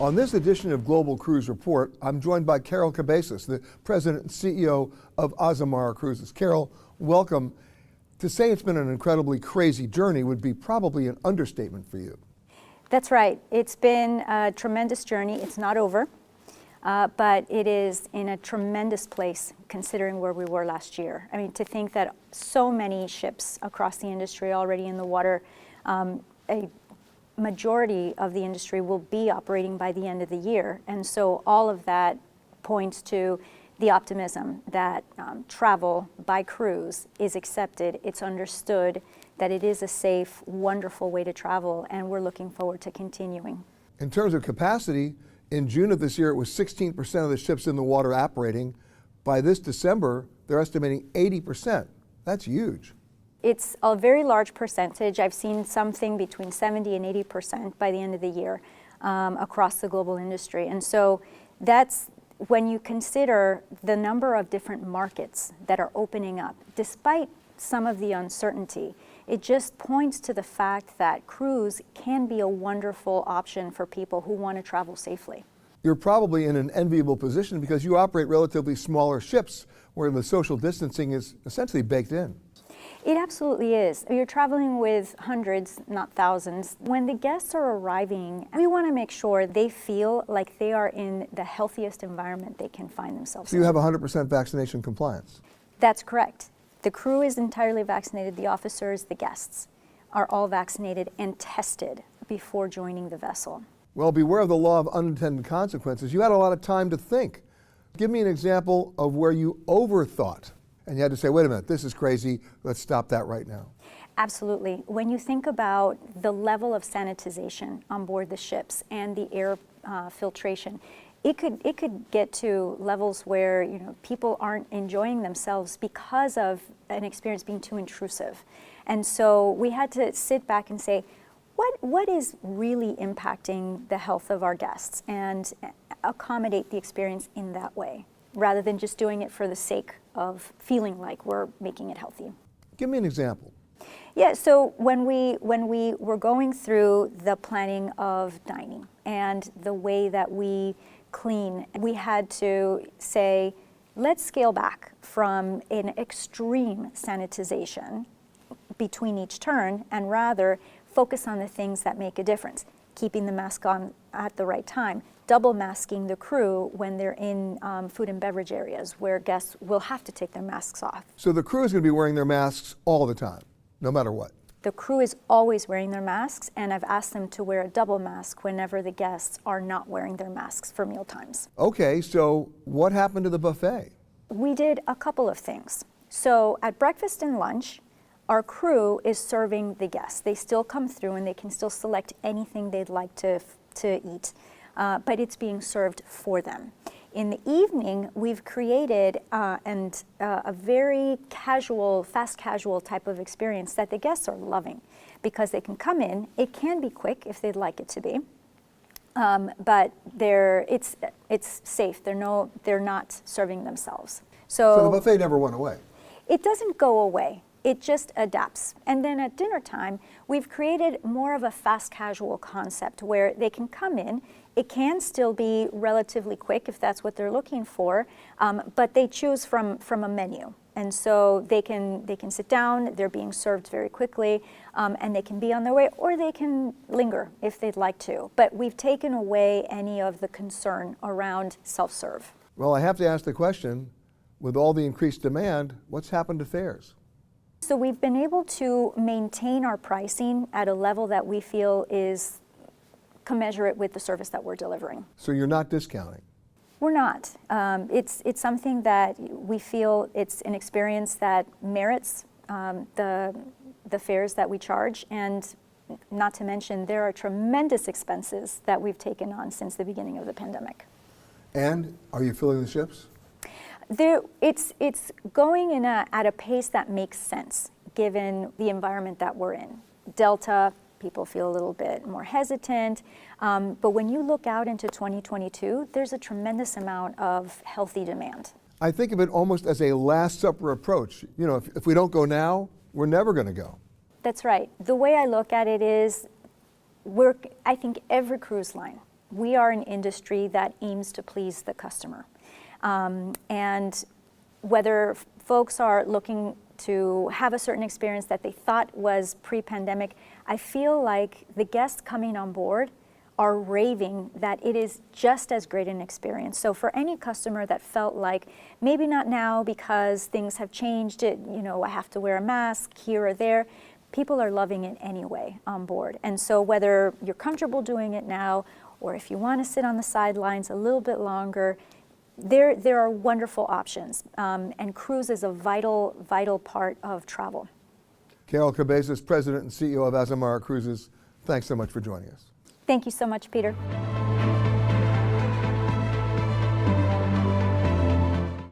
On this edition of Global Cruise Report, I'm joined by Carol Cabezas, the president and CEO of Azamara Cruises. Carol, welcome. To say it's been an incredibly crazy journey would be probably an understatement for you. That's right. It's been a tremendous journey. It's not over, but it is in a tremendous place considering where we were last year. I mean, to think that so many ships across the industry already in the water, a majority of the industry will be operating by the end of the year. And so all of that points to the optimism that travel by cruise is accepted. It's understood that it is a safe, wonderful way to travel, and we're looking forward to continuing. In terms of capacity, in June of this year, it was 16% of the ships in the water operating. By this December, they're estimating 80%. That's huge. It's a very large percentage. I've seen something between 70 and 80% by the end of the year across the global industry. And so that's when you consider the number of different markets that are opening up, despite some of the uncertainty, it just points to the fact that cruise can be a wonderful option for people who want to travel safely. You're probably in an enviable position because you operate relatively smaller ships where the social distancing is essentially baked in. It absolutely is. You're traveling with hundreds, not thousands. When the guests are arriving, we want to make sure they feel like they are in the healthiest environment they can find themselves in. So you have 100% vaccination compliance? That's correct. The crew is entirely vaccinated. The officers, the guests are all vaccinated and tested before joining the vessel. Well, beware of the law of unintended consequences. You had a lot of time to think. Give me an example of where you overthought and you had to say, wait a minute, this is crazy, let's stop that right now. Absolutely. When you think about the level of sanitization on board the ships and the air filtration, it could get to levels where people aren't enjoying themselves because of an experience being too intrusive. And so we had to sit back and say, what is really impacting the health of our guests and accommodate the experience in that way, rather than just doing it for the sake of feeling like we're making it healthy. Give me an example. Yeah, so when we were going through the planning of dining and the way that we clean, we had to say, let's scale back from an extreme sanitization between each turn and rather focus on the things that make a difference. Keeping the mask on at the right time, double masking the crew when they're in food and beverage areas where guests will have to take their masks off. So the crew is going to be wearing their masks all the time, no matter what? The crew is always wearing their masks, and I've asked them to wear a double mask whenever the guests are not wearing their masks for meal times. Okay, so what happened to the buffet? We did a couple of things. So at breakfast and lunch, our crew is serving the guests. They still come through and they can still select anything they'd like to eat, but it's being served for them. In the evening, we've created a very casual, fast casual type of experience that the guests are loving because they can come in. It can be quick if they'd like it to be, but it's safe. They're not serving themselves. So the buffet never went away? It doesn't go away. It just adapts. And then at dinner time, we've created more of a fast casual concept where they can come in. It can still be relatively quick if that's what they're looking for, but they choose from a menu. And so they can sit down, they're being served very quickly, and they can be on their way, or they can linger if they'd like to. But we've taken away any of the concern around self-serve. Well, I have to ask the question, with all the increased demand, what's happened to fares? So we've been able to maintain our pricing at a level that we feel is commensurate with the service that we're delivering. So you're not discounting? We're not. It's something that we feel it's an experience that merits the fares that we charge, and not to mention there are tremendous expenses that we've taken on since the beginning of the pandemic. And are you filling the ships? It's going at a pace that makes sense given the environment that we're in. Delta, people feel a little bit more hesitant, but when you look out into 2022, there's a tremendous amount of healthy demand. I think of it almost as a Last Supper approach. You know, if we don't go now, we're never going to go. That's right. The way I look at it is, I think every cruise line we are an industry that aims to please the customer. And whether folks are looking to have a certain experience that they thought was pre-pandemic, I feel like the guests coming on board are raving that it is just as great an experience. So for any customer that felt like maybe not now because things have changed, I have to wear a mask here or there, people are loving it anyway on board. And so whether you're comfortable doing it now or if you want to sit on the sidelines a little bit longer, there are wonderful options. And cruise is a vital part of travel. Carol Cabezas, President and CEO of Azamara Cruises, thanks so much for joining us. Thank you so much, Peter.